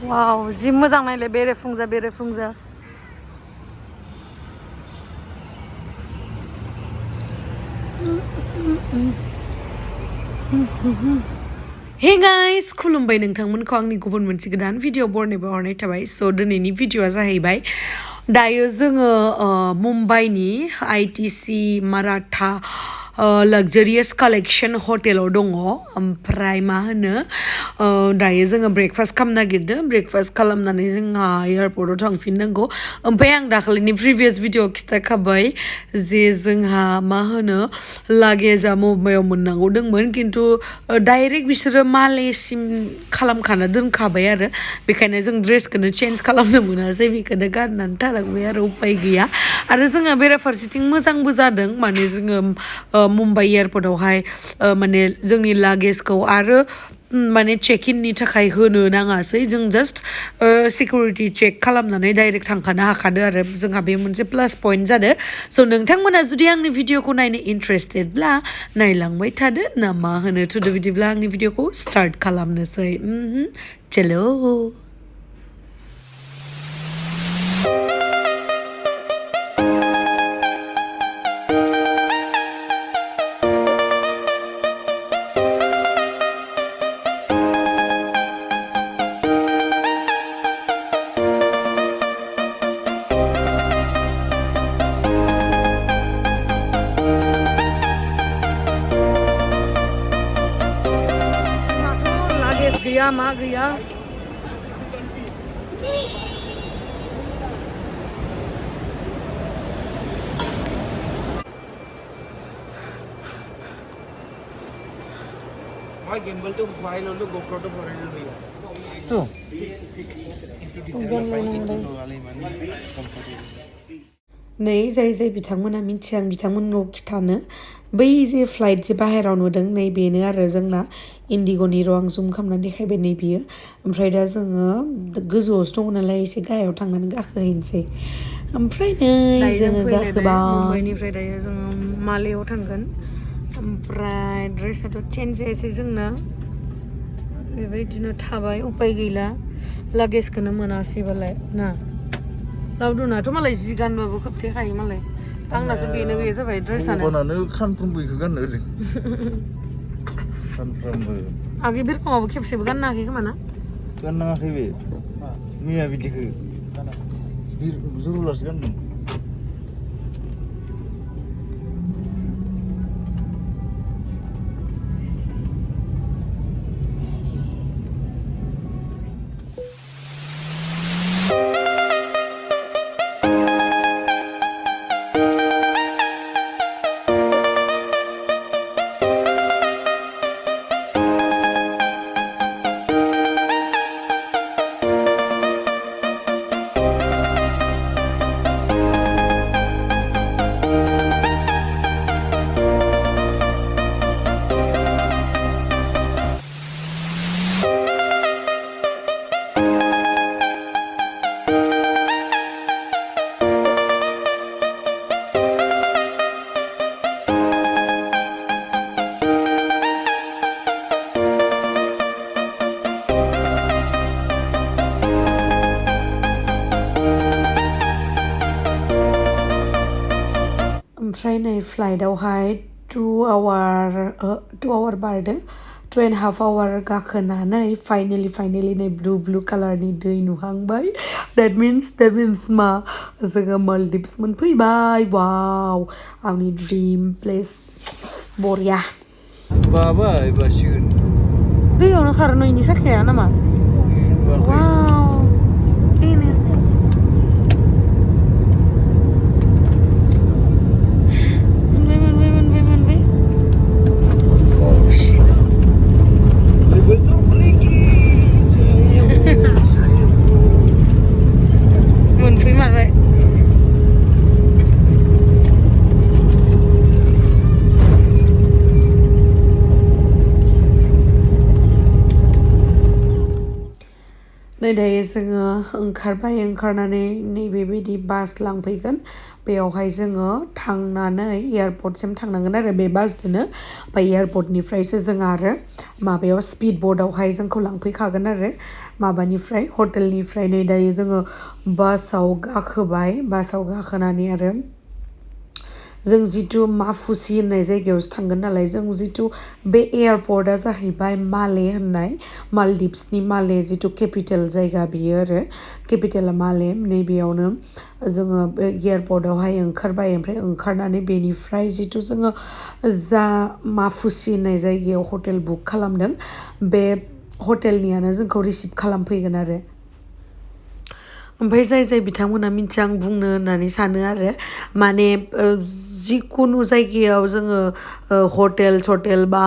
Wow, jि मोजां नायलाय बेरेफुंजा बेरेफुंजा Hey guys, खुलुमबाय नोंथांमोनखौ आंनि गुबुन मोनसे गोदान भिडिअ बरनायबो हरनाय थाबाय स' दिनैनि भिडिअआ जाहैबाय दायो जोङो मुम्बाइनि आईटीसी माराठा लग्जारियास कालेक्शन हटेलाव दङ ओमफ्राय मा होनो दायो जोङो ब्रेकफास्ट खालामनो नागिरदों ब्रेकफास्ट खालामनानै जोंहा एयारपर्टआव थांफिननांगौ ओमफ्राय आं दाखालिनि प्रिभियास भिडिअ खिथाखाबाय जे जोंहा मा होनो लागेजआ मुम्बाइआव मोननांगौ दंमोन खिन्थु डाइरेक्ट बिसोरो मालेसिम खालामखाना दोनखाबाय आरो बेखायनो जों ड्रेसखौनो चेन्ज खालामनो मोनासै बेखौनो गाननानै थानांबाय आरो उपाय गैया आरो जोंहा बेराफारसेथिं मोजांबो जादों माने जोङो मुम्बाइ एयारपर्टआवहाय माने जोंनि लागेजखौ आरो माने चेक इननि थाखाय होनो नाङासै जों जास्ट सिकिउरिटि चेक खालामनानै डाइरेक्ट थांखानो हाखादो आरो जोंहा बे मोनसे प्लास पइन्ट जादों स' नोंथांमोना जुदि आंनि भिडिअखौ नायनो इन्टारेस्टेडब्ला नायलांबाय थादो ना मा होनो थुदो बिदिब्ला आंनि भिडिअखौ स्टार्ट खालामनोसै चलो गैया मा गैया गिम्बल तो मोबाइल और GoPro तो फॉरेनर भैया तो नै जाय जाय बिथांमोना मिथिया आं बिथांमोननाव खिथानो बै जे फ्लाइट जे बाहेराव नुदों नै बेनो आरो जोंना इन्डिग'नि र' आं जुम खालामनानै देखायबाय नै बियो ओमफ्राय दा जोङो गोजौआवसो दङ नालाय एसे गाहायाव थांनानै गाखोहैनोसै ओमफ्राय नै जोङो गाखोबाय मुम्बाइनिफ्राय दायो जोङो मालेयाव थांगोन ओमफ्राय ड्रेसाथ' चेन्ज जायासै जोंना बेबायदिनो थाबाय उपाय गैला लागेजखौनो मोनासैबालाय ना लावदुनाथ' मालाय जि गानबाबो खोबथेखायो मालाय आंनासो बेनो बे जाबाय ड्रेसानो खानफ्रोमबो बेखौ गाननो ओरै सानफ्रोमबो आगे बिरखंआवबो खेबसेबो गाननाङाखै खोमा ना गाननाङाखै बे मैया बिदिखौ जुरुलासो गानदों ओमफ्राय नै फ्लाइटआवहाय 2 आवार बारदों 2.5 आवार गाखोनानै फाइनेलि नै ब्लु कालारनि दै नुहांबाय that means मा जोङो मालदिभ्स मोनफैबाय वाव आंनि ड्रिम प्लेस बरिया बाबाय बासिगोन दैयावनो खारो नयनि साखाया नामा वाव नै दायो जोङो ओंखारबाय ओंखारनानै नैबेबायदि बास लांफैगोन बेयावहाय जोङो थांनानै एयारपर्टसिम थांनांगोन आरो बे बासजोंनो ओमफ्राय एयारपर्टनिफ्रायसो जों आरो माबायाव स्पिड बटआवहाय जोंखौ लांफैखागोन आरो माबानिफ्राय हटेलनिफ्राय नै दायो जोङो बासाव गाखोबाय बासाव गाखोनानै आरो जों जिथु माफुसि होननाय जायगायावसो थांगोन नालाय जों जिथु बे एयारपर्टआ जाहैबाय माले होननाय मालदिभ्सनि माले जिथु केपिटेल जायगा बियो आरो केपिटेला माले नैबेयावनो जोङो बे एयारपर्टआवहाय ओंखारबाय ओमफ्राय ओंखारनानै बेनिफ्राय जिथु जोङो जा माफुसि होननाय जायगायाव हटेल बुक खालामदों बे हटेलनियानो जोंखौ रिसिभ खालामफैगोन आरो ओमफ्राय जाय बिथांमोना मिथिया आं बुंनो होननानै सानो आरो माने जिखुनु जायगायाव जोङो हटेल बा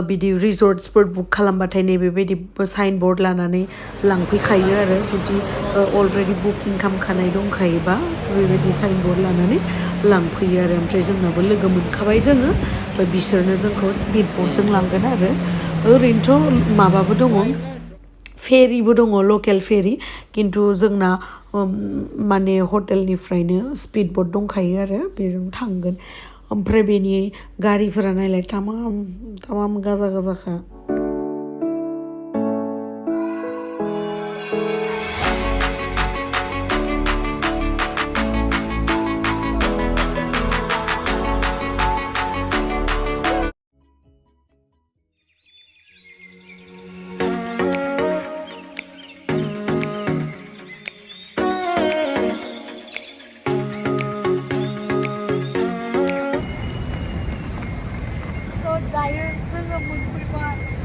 बिदि रिजर्ट्सफोर बुक खालामबाथाय नैबेबायदि साइन बर्ड लानानै लांफैखायो आरो जुदि अलरेडि बुकिं खालामखानाय दंखायोबा बेबायदि साइन बर्ड लानानै लांफैयो आरो ओमफ्राय जोंनाबो लोगो मोनखाबाय जोङो ओमफ्राय बिसोरनो जोंखौ स्पिड बटजों लांगोन आरो ओरैनोथ' माबाबो दङ फेरिबो दङ लकेल फेरि खिन्थु जोंना माने हटेलनिफ्रायनो स्पिड बट दंखायो आरो बेजों थांगोन ओमफ्राय बेनि गारिफोरा नायलाय तामाम गाजा दायो जोङो मोनफैबाय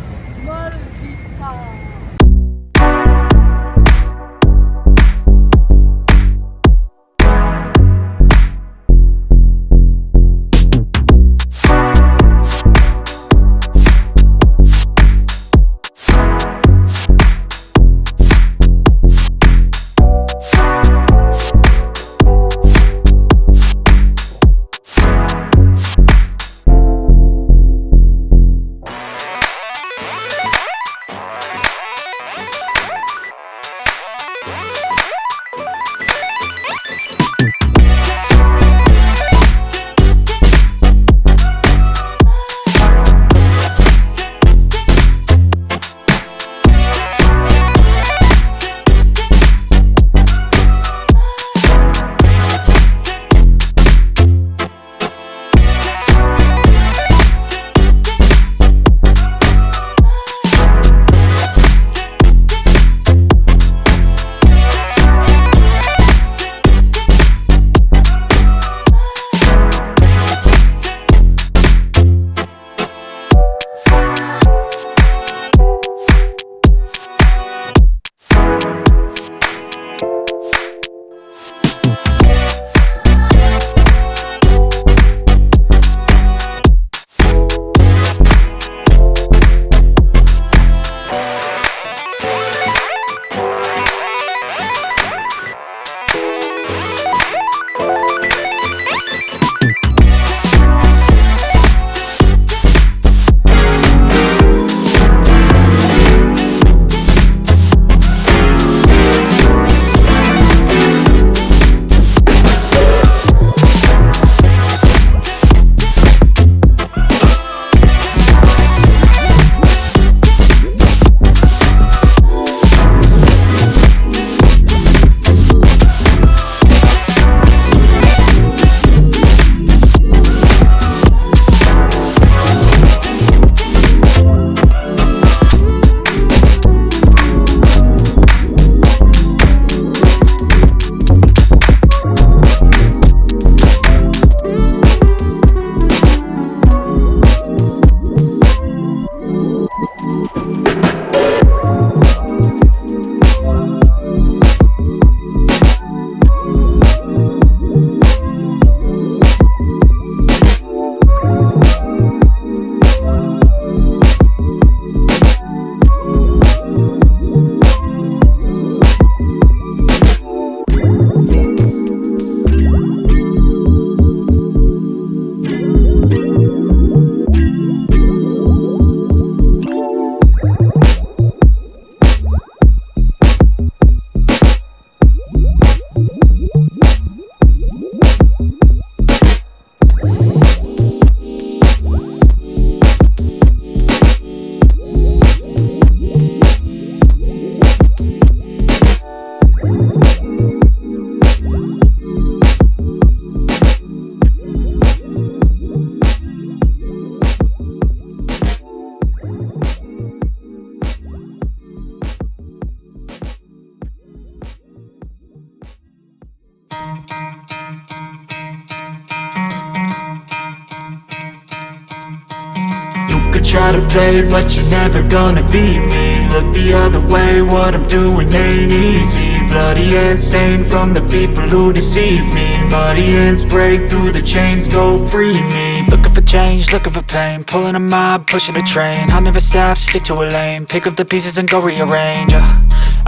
try to play, but you're never gonna beat me. Look the other way, what I'm doing ain't easy. Bloody hands stained from the people who deceive me. Muddy hands break through the chains, go free me. Looking for change, looking for pain, pulling a mob, pushing a train. I'll never stop, stick to a lane, pick up the pieces and go rearrange.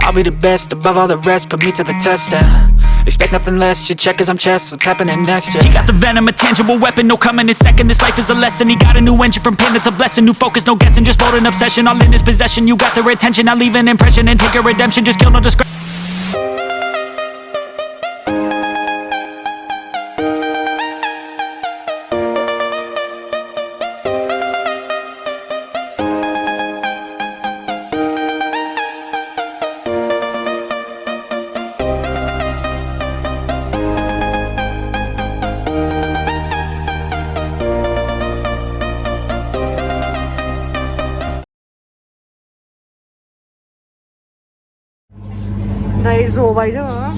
I'll be the best above all the rest, put me to the test and expect nothing less, your check is I'm chess, what's happening next, yeah. He got the venom, a tangible weapon, no coming in second. This life is a lesson, he got a new engine from pain, it's a blessing. New focus, no guessing, just bold and obsession. All in his possession, you got their attention. I'll leave an impression and take your redemption, just kill no discretion. Đây rổ bấy chứ hả?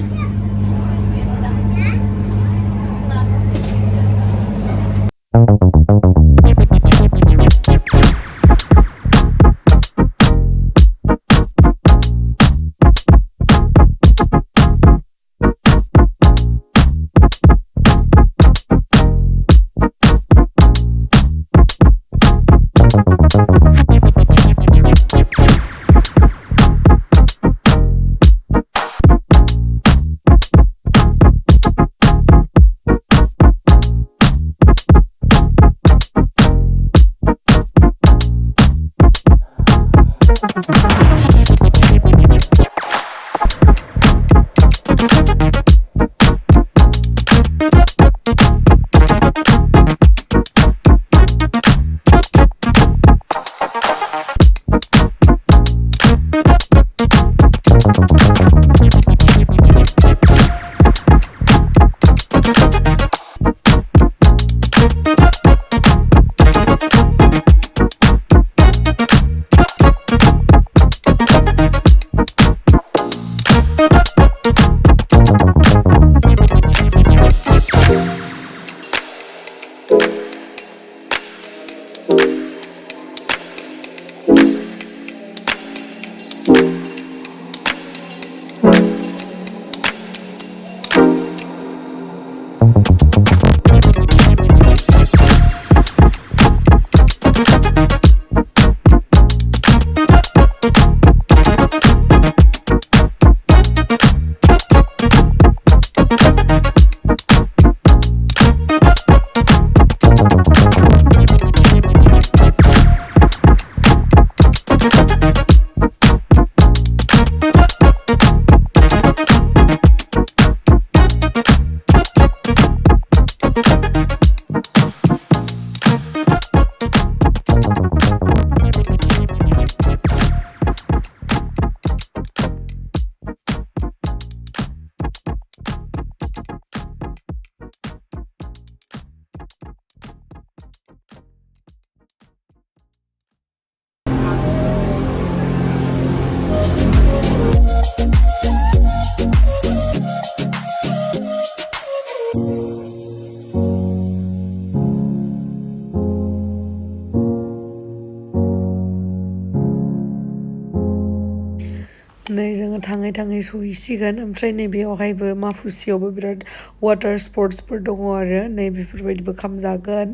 नै जोङो थाङै थाङै सहैसिगोन ओमफ्राय नैबेयावहायबो माफुसियावबो बिराद water स्पर्ट्सफोर दङ आरो नै बेफोरबायदिबो खालामजागोन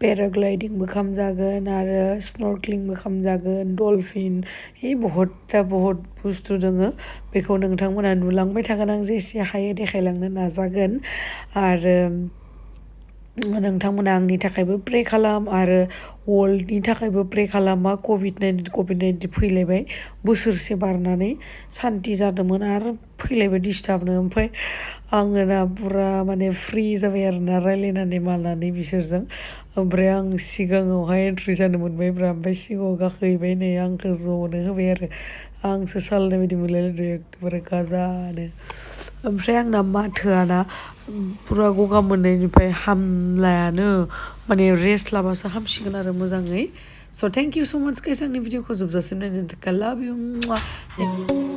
पेराग्लाइडिंबो खालामजागोन आरो स्नर्कलिंबो खालामजागोन डलफिन बहुत बुस्थु दोङो बेखौ नोंथांमोना नुलांबाय थागोन आं जेसे हायो देखायलांनो नाजागोन आरो नोंथांमोना आंनि थाखायबो प्रे खालाम आरो वर्ल्डनि थाखायबो प्रे खालामा कभिड-19 फैलायबाय बोसोरसे बारनानै सान्ति जादोंमोन आरो फैलायबाय डिस्टार्बनो ओमफ्राय आङो ना पुरा माने फ्रि जाबाय आरोना रायलायनानै मानानै बिसोरजों ओमफ्राय आं सिगाङावहाय एन्ट्रि जानो मोनबायब्रा ओमफ्राय सिगाङाव गाखोहैबाय नै आंखौ ज'नो होबाय आरो आंसो सालायनाय बायदि मोनलायलायदों एखेबारे गाजानो ओमफ्राय आंना माथोआना पुरा गगा मोननायनिफ्राय हामलायानो माने रेस्ट लाबासो हामसिगोन आरो मोजाङै स' थेंक इउ स' माच गाइस आंनि भिडिअखौ जोबजासिम नायनो थाखाय लाभ इउ